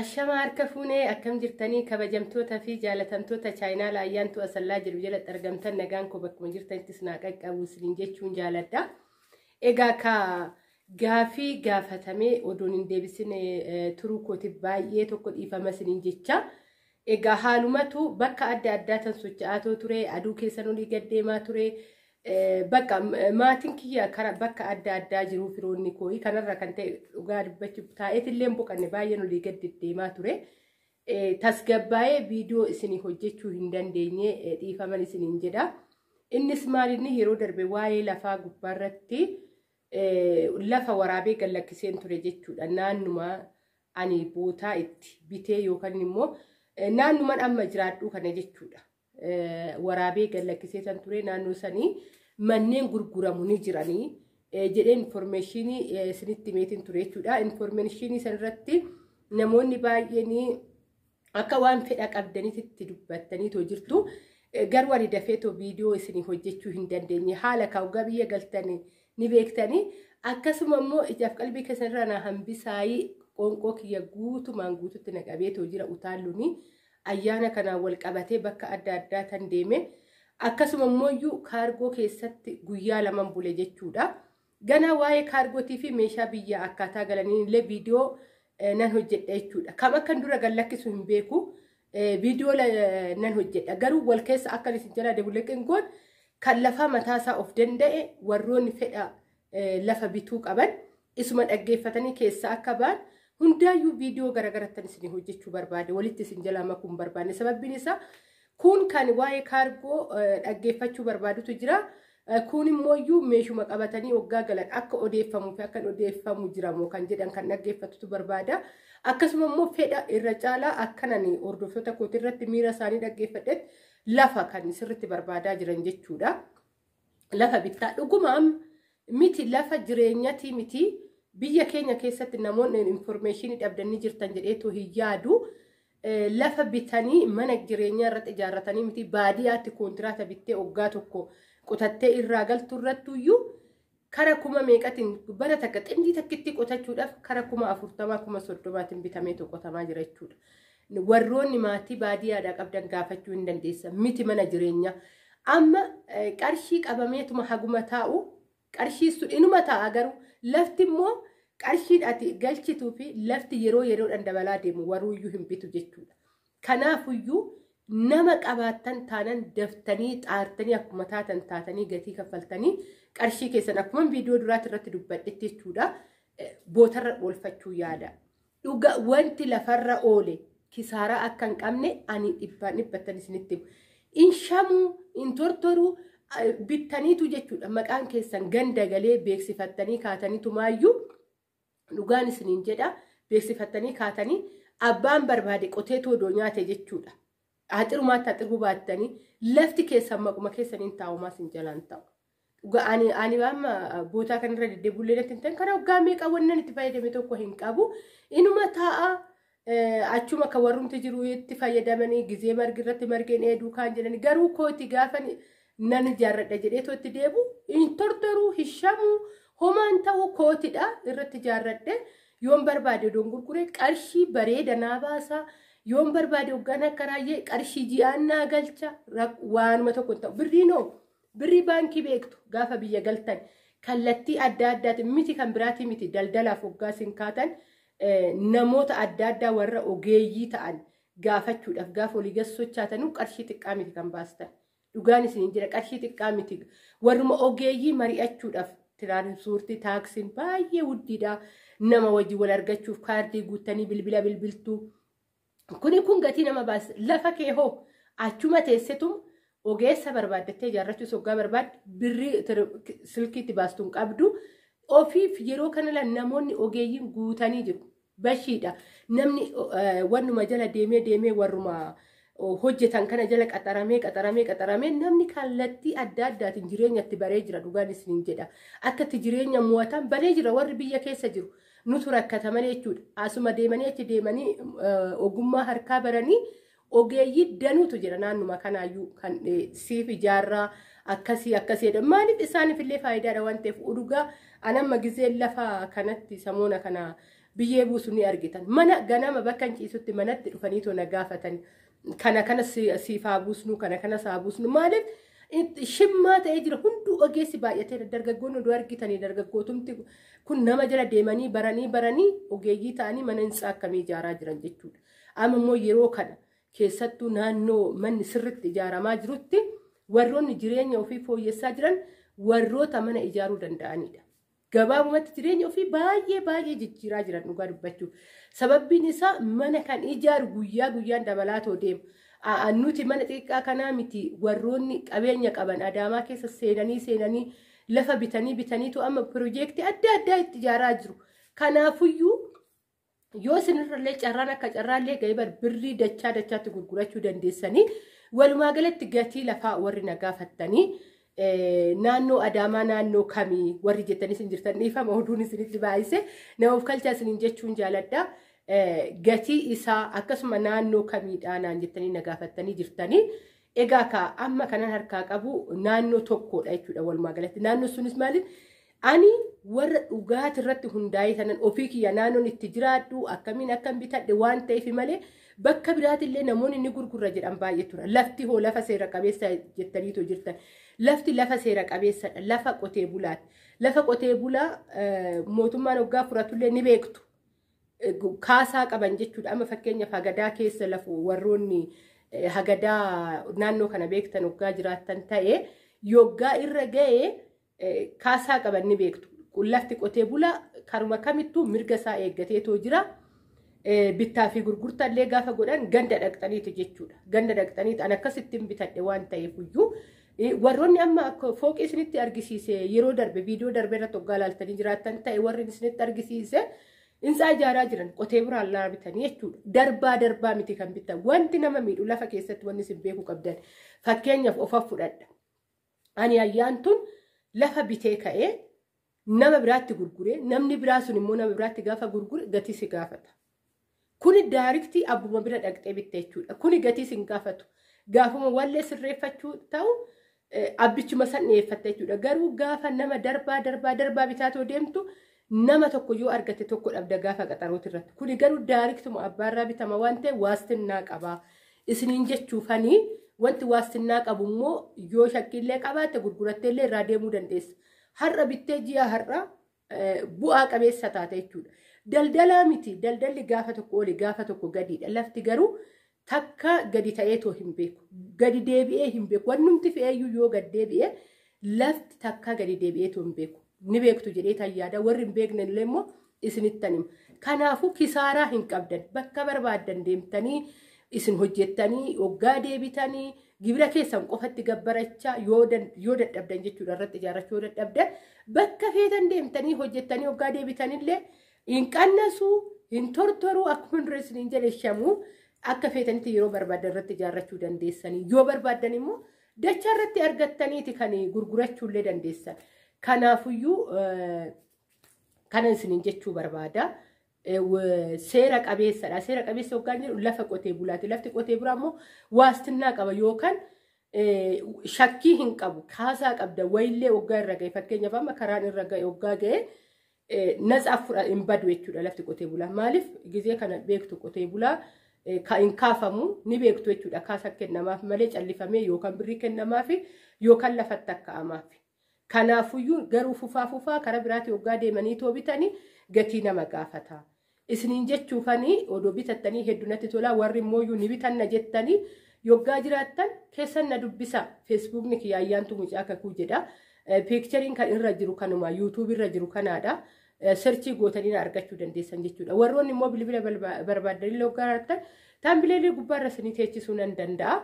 Ashama harka fuunee akkam jirtanii kabajamtoota fi jaalatamtoota chaayinaa ayyaantu asallaa jiru jalatti argamtan nagaan koo bakkuma jirtanittis naa qaqqabu isiniin jechuun jaaladha. Egaa ka gaafii gaafatamee odoon hin deebisine turuu kooti baay'ee tokko dhiifama isiniin jecha. Egaa haalumatu bakka adda addaatan socho'aa ture, aduu keessan olii gaddeemaa ture. Bakka maatiin kiyya kara bakka adda addaa jiru firoonni kooyi kanarra kan ta'e dhugaa dubbachuuf taa'eetillee boqanne baay'een olii gad deemaa ture. Tasgabbaa'ee viidiyoo isinii hojjechuu hin dandeenye dhiifaman isiniin jedha. Innis maalinni yeroo darbe waa'ee lafaa gubbaarratti lafa waraabee gallakkiseen ture jechuudha. Naannuma ani bootaa itti bitee yookaan immoo naannuman amma jiraadhu kana jechuudha. Waraabee gallakkiseetan ture naannoo sanii manneen gurguramu ni jiranii jedhee informationii isinitti meetiin ture jechuudha. Informationii sanirratti namoonni baay'een akka waan fedha qabdanitti dubbattaniitoo jirtu. Garuu ani dafeetoo viidiyoo isinii hojjechuu hin dandeenye haala kaawgaa biyya galtanii ni beektanii akkasuma immoo ijaaf qalbii keessanirraa na hambisaayii qoonqoo kiyya guutumaan guututti naqabeetoo jira utaalluuni. Ayyaana kanaan wal qabatee bakka adda addaa tan deeme akkasuma immoo kaargoo keessatti guyyaa laman bule jechuudha. Ganaa waa'ee kaargootii fi meeshaa biyya akkaataa galanii illee viidiyoo nan hojjedha jechuudha. Kam akkan dura gallakkisu hin beeku viidiyoo nan hojjedha. Garuu wal keessa akkan isin jalaa dabuleqeen goon kan lafa mataasaa of danda'e warroonni fedha lafa bituu qaban isuma dhaggeeffatanii keessa akka ba'an. Hundaayyuu viidiyoo garagarattan isin hojjechuu barbaade walitti isin jalaa makuun barbaanne sababbiin isaa kun kan waa'ee kaargoo dhaggeeffachuu barbaadutu jira. Kun immoo meeshuma qabatanii waggaa galan akka odeeffamuu fi akka odeeffamu jiramoo kan jedhan kan dhaggeeffatutu barbaada. Akkasuma immoo fedha irra caalaa akkanani hordoftoota kootii irratti miira isaanii dhaggeeffadhetti lafa kan sirriitti barbaadaa jiran jechuudha. Lafa bittaa dhugumaan miti lafa jireenyatii miti. Biyya keenya keessatti namoonni informationii dhabdanii jirtan jedheetu hin yaadu. Lafa bitanii mana jireenyaa irratti ijaarratanii miti baadiyyaatti kontiraata bittee waggaa tokko qotattee irraa galtu irrattuyyuu kara kuma meeqatiin bara takka xindii takkitti qotachuudhaaf kara 40,000 30,000 bitamee qotamaa jira jechuudha. Warroonni maatii baadiyyaadhaa qabdan gaafachuu hin dandeessa miti mana jireenyaa. Amma qarshii qabameetuma haguma taa'u qarshii sun inuma ta'a garuu lafti immoo qarshiidhaati galchituu fi lafti yeroodhaan dabalaa deemu warruuyyuu hin bitu jechuudha. Kanaafuyyuu nama qabaattan taanan daftanii xaartanii akkuma taatan taatanii gatii kaffaltanii qarshii keessan akkuma viidiyoo duraatti irratti dubbadhetti jechuudha. Bootarra oolfachuu yaada. Dhuga wanti lafarra oole kisaaraa akka hin qabne ani dhibbattan isinitti himu. Inshamuu intortoruu bittaniitu jechuudha. Maqaan keessan ganda galee beeksifattanii kaataniitu maayyuu dhugaan isiniin jedha beeksifattanii kaatanii abbaan barbaade qotee toodoo nyaate jechuudha. Haxirumaatti haxiruu baattanii lafti keessan maquma keessaniin taa'umaas hin jalaan ta'u. Ani amma bootaa kanarra deddeebullee natti hin ta'in kana waggaa meeqa wannan itti fayyadame tokko hin qabu. Inuma taa'a achuma kan warrumti jiru itti fayyadamanii gizee margi irratti margeen eeduu kaan jedhanii garuu kooti gaafan nan ijaarradha jedheetoo itti deebu hin tortoruu hishamuu homaan ta'uu kootidha irratti ijaarradhe yoon barbaade odoon gurguree qarshii bareeda naa baasaa yoon barbaade waggaan akka raayyee qarshii ji'aan naa galcha waanuma tokko hin ta'u birrii baankii beektu gaafa biyya galtan kallattii adda addaatiin miti kan biraatii miti daldalaaf waggaa isin kaatan namoota adda addaa warra ogeeyyii ta'an gaafachuudhaaf gaafa olii gas sochaatanuu qarshii xiqqaa miti kan baastan. Dhugaan isiniin jira qarshii xiqqaa miti warruma ogeeyyii mari'achuudhaaf tiraanspoortii taaksiin baay'ee wuddiidha. Nama wajjin wal argachuuf kaardii guuttanii bilbila bilbiltuu. Kun gatii nama baasa lafa kee hoo achuma teessetum ogeessa barbaaddattee ijaarrachuus waggaa barbaadde birrii silkiitti baastuun qabdu. Ofiif yeroo kanala namoonni ogeeyyiin guutanii jiru. Bashiidha. Namni wannuma jala deemee warruma hojjetan kana jala qaxaramee namni kallattii adda addaatiin jireenyatti baree jira dhugaan isiniin jedha. Akkatti jireenya mo'atan baree jira warri biyya keessa jiru. Nutu rakkata malee jechuudha. Asuma deemanii achi deemanii ogummaa harkaa baranii ogeeyyii danuutu jira naannuma kanaayyuu kan siif ijaarraa akkasiidha. Maaliif isaaniif illee faayidaadha waan ta'eef dhugaa anamma gizee lafa kanatti samoona kana biyyee buusu ni argitan. Mana ganama bakka hin ciisutti manatti dhufanii too na gaafatan. Kana siifaa buusnu kana saa buusnu maaliif shimmaa ta'ee jira hunduu ogeessi baay'atee dargaggoonni oduu argitanii dargaggootumti kun nama jala deemanii baranii ogeeyyii ta'anii mana hinsaa akkamii ijaaraa jiran jechuudha. Amma immoo yeroo kana keessattuu naannoo manni sirritti ijaaramaa jirutti warroonni jireenya ofii fooyyessaa jiran warroota mana ijaaruu danda'anidha. Gabaabumatti jireenya ofii baay'ee jijjiiraa jiran dhugaa dubbachuuf. Sababbiin isaa mana kan ijaaru guyyaan dabalaatoo deemu. Nuti mana xiqqaa kanaa miti warroonni qabeenya qaban Adaamaa keessa seenanii lafa bitaniitu amma piroojeektii adda itti ijaaraa jiru. Kanaafuyyuu yoo isinirrallee carraan akka carraallee ga'ee birrii dachaatti gurgurachuu dandeessanii walumaa galatti gatii lafaa warri na gaafattanii naannoo Adaamaa naannoo kamii warri jettanii isin jirtan dhiifama oduun isinitti baay'ise nama of kalchaa isiniin jechuun jaaladha. Gatii isaa akkasuma naannoo kamiidhaa naan jettanii na gaafattanii jirtanii egaa amma kanan harkaa qabu naannoo tokkodha jechuudha walumaa galatti. Naannoo sunis maaliif ani warra dhugaati irratti hundaa'ee tanan ofii kiyya naannoon itti jiraadhu akkam bitadhe waan ta'eef malee bakka biraatillee namoonni ni gurgurra jedhan baay'ee tura. Lafti hoo lafa seera qabeessa jettaniitu jirtan. Lafti lafa seera qabeessadha. Lafa qotee bulaati. Lafa qotee bulaa mootummaan hoggaa furatullee ni beektu. Kaasaa qaban jechuudha. Amma fakkeenyaaf hagadaa keessa lafu warroonni hagadaa naannoo kana beektan hoggaa jiraattan ta'e yoggaa irra ga'ee kaasaa qaban ni beektu. Lafti qotee bulaa karuma kamittuu mirga isaa eeggateetoo jira. Bittaa fi gurgurtaallee gaafa godhan ganda dhaqxaniiti jechuudha. Ganda dhaqxaniiti an akkasittiin bitadhe waan ta'eef iyyuu warroonni amma fooqii isinitti argisiise yeroo darbe viidiyoo darbe irratti hoggaa ilaaltanii jiraattan ta'e warri isinitti argisiise insaa ijaaraa jiran qotee biraan laa bitanii jechuudha. Darbaa miti kan bitan wanti nama miidhu lafa keessatti wanni isin beekuu qabdan fakkeenyaaf of fudhadha. Ani ayyaan tun lafa bitee ka'ee nama biraatti gurguree namni biraa sun immoo nama biraatti gaafa gurgure gatii si gaafata. Kuni daariktii abbuma bira dhaqxee bitte jechuudha. Kuni gatii sin gaafatu. Gaafuma wallee sirreeffachuu ta'u abbichuma san dhiyeeffatte jechuudha. Garuu gaafa nama darbaa bitaatoo deemtu nama tokko yoo argate tokko dhabda gaafa qaxarooti irratti. Kuni garuu daariktuma abbaarraa bitama waan ta'e waastinnaa qaba. Isiniin jechuufanii wanti waastinnaa qabu immoo yoo shakkiillee qabaatte gurguratteellee irraa deemuu dandeessa. Har'a bittee ji'a har'a bu'aa qabeessa taate jechuudha. Daldalaa miti. Daldalli gaafa tokko oli gaafa tokko gadiidha. Lafti garuu takka gadi ta'eetoo hin beeku. Gadi deebi'ee hin beeku. Wannumti fe'eeyyuu yoo gadi deebi'ee lafti takka gadi deebi'eetoo hin beeku. Ni beektu jedhee tayyaada. Warri hin beekne illee immoo isinittan hima. Kanaafuu kisaaraa hin qabdan. Bakka barbaaddan deemtanii isin hojjettanii hoggaa deebitanii gibira keessan qofatti gabbarachaa yoo dadhabdan jechuudha irratti ijaarrachuu yoo dadhabdan bakka feetan deemtanii hojjettanii hoggaa deebitanillee hin qannasu hin tortoru akkuma dureessin hin jedheshamu akka feetanitti yeroo barbaadan irratti ijaarrachuu dandeessanii yoo barbaadan immoo dachaa irratti argattaniiti kan gurgurachuullee dandeessan. Kanaafuyyuu kana isiniin jechuu barbaada. Seera qabeessadha. Seera qabeessa hoggaan jedhu lafa qotee bulaati. Lafti qotee bulaa immoo waastinnaa qaba yookaan shakkii hin qabu. Kaasaa qabda wayillee hoggaa irra ga'e fakkeenyaaf amma karaan irra ga'e hoggaa ga'e natsaaf hin badu jechuudha lafti qotee bulaa. Maaliif gizee kana beektu qotee bulaa hin kaafamu ni beektu jechuudha. Kaasa kennamaaf malee callifamee yookaan birrii kennamaaf yookaan lafatti akka'amaaf. Kanaafuyyuu garuu fufaa karaa biraatti hoggaa deemanii too bitanii gatii nama gaafata. Isiniin jechuufanii odoo bitattanii hedduunatti tolaa warri immoo ni bitanna jettanii yoggaa jiraattan keessan na dubbisa. Feesbuukni kiyya ayyaantu mucaa kakuu jedha. Piikchariin kan irra jiru kanuma yuutuub irra jiru kanaadha. Searchii gootanii argachuu dandeessan jechuudha. Warroonni immoo bilbila barbaadanii hoggaa jiraattan taambileelee gubbaarra isinii teechisuu nan danda'a.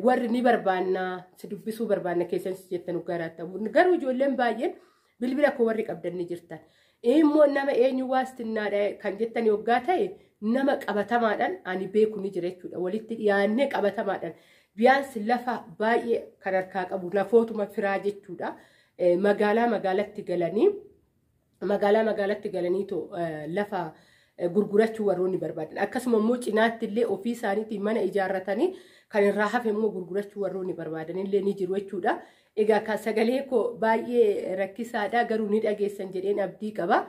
Warri ni barbaanna si dubbisuu barbaanna keessan jettan hoggaa jiraattan. Garuu ijoolleen baay'een bilbila koo warri qabdan ni jirtan. Immoo nama eenyu waastinnaadha kan jettanii hoggaa ta'e nama qabatamaadhaan ani beeku ni jira jechuudha. Walitti dhiyaannee qabatamaadhaan biyaansi lafa baay'ee kan harkaa qabu lafootuma firaa jechuudha. Magaalatti galaniitoo lafa gurgurachuu warroonni barbaadan. Akkasuma immoo cinaatti illee ofii isaaniitiin mana ijaarratanii kan irraa hafe immoo gurgurachuu warroonni barbaadan illee ni jiru jechuudha. Egaa kan sagalee koo baay'ee rakkisaadha garuu ni dhageessan jedheen abdii qaba.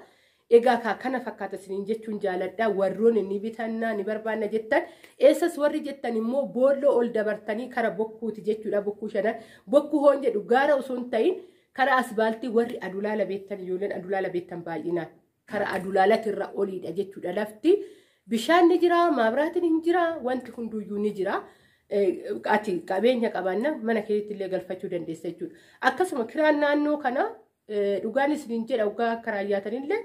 egaa kana fakkaata isiniin jechuun jaaladha warroon inni bitannaa ni barbaanna jettan eessas warri jettan immoo boolloo ol dabartanii kara bokkuuti jechuudha bokkuu shanan bokkuu hoon jedhu gaara osoo hin ta'in kara asbaaltii warri adulaala beektan ijoolleen adulaala beektan baay'inaan kara adulaalatirra oliidha jechuudha lafti bishaan ni jira maabiraatiin hin jira wanti hunduyyuu ni jira ati qabeenya qabaanna mana keessatti illee galfachuu dandeessa jechuudha akkasuma kiraan naannoo kana dhugaan isiniin jedha ugaa karaayyaatanillee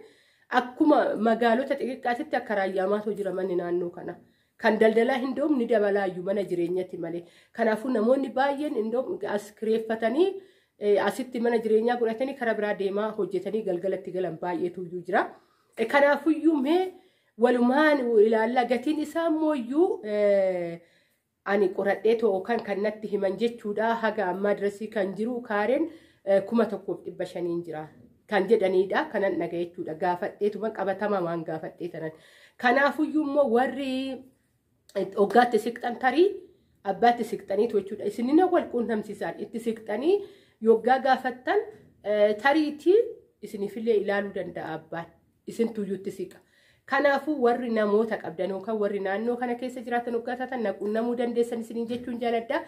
akkuma magaalota xixiqqaatitti akka raayyaamaatu jira manni naannoo kana kan daldalaa hindoom ni dabalaayyuu mana jireenyatti malee kanaafuu namoonni baay'een hindoom as kireeffatanii asitti mana jireenyaa godhatanii kara biraa deemaa hojjetanii galgalatti galan baay'eetu jira kanaafuyyuu mee walumaan ilaalla gatiin isaa mooyyuu ani qoradhee too kan natti himan jechuudha haga amma adresii kan jiru kaareen 1,500 jira kan jedhanidha kanan dhaga jechuudha gaafadheetuma qabatama waan gaafadhee tanan kanaafuyyuu immoo warri hoggaatti siqxan tarii abbaatti siqxaniitu jechuudha isinina wal quunnamsiisaan itti siqxanii yoggaa gaafattan tariitii isinifillee ilaaluu danda'a abbaan isin tuyyuutti siqa kanaafuu warri namoota qabdan yookaan warri naannoo kana keessa jiraatan hoggaatatan naquunnamuu dandeessan isiniin jechuun jaaladha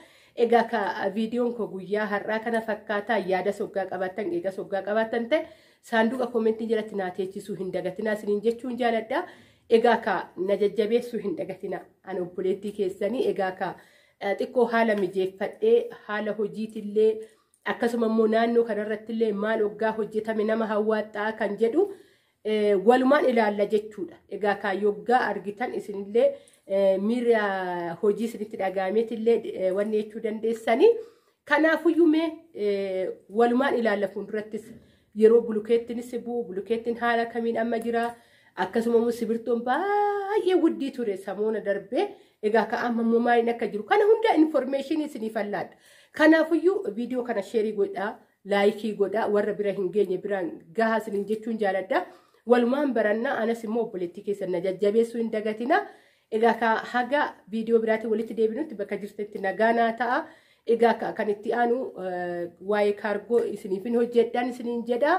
egaa ka viidiyoon ko guyyaa har'aa kana fakkaataa yaada soggaa qabaatan eega soggaa qabaatan ta'e saanduqa koomentii jalatti naa teechisuu hin dagatinaa isiniin jechuun jaaladha egaa ka na jajjabeessuu hin dagatinaa ani obboleettii keessanii egaa ka xiqqoo haala mijeeffadhee haala hojiitillee akkasuma immoo naannoo kanarrattillee maal hoggaa hojjetame nama hawwaattaa kan jedhu walumaan ilaalla jechuudha egaa ka yoggaa argitan isinillee miira hojii isinitti dhagaameetillee wanni jechuu dandeessanii kanaafuyyuu mee walumaan ilaalla fuuldurattis yeroo bulukeettinis bu'u bulukeettiin haala kamiin amma jira akkasuma immoo sibirtoon baay'ee wuddii ture samoona darbee egaa ka amma immoo maaliin akka jiru kana hunda information isiniif laadha kanaafuyyuu viidiyoo kana sheerii godhaa laayikii godhaa warra bira hin geenye biraan gahaa isiniin jechuun jaaladha walumaan barannaa anas immoo obboleettii keessan na jajjabeessuu hin dagatina egaa ka haga viidiyoo biraatiin walitti deebinutti bakka jirtetti nagaanaa ta'a egaa kan itti aanu waa'ee kaargoo isiniifin hojjedhaan isiniin jedha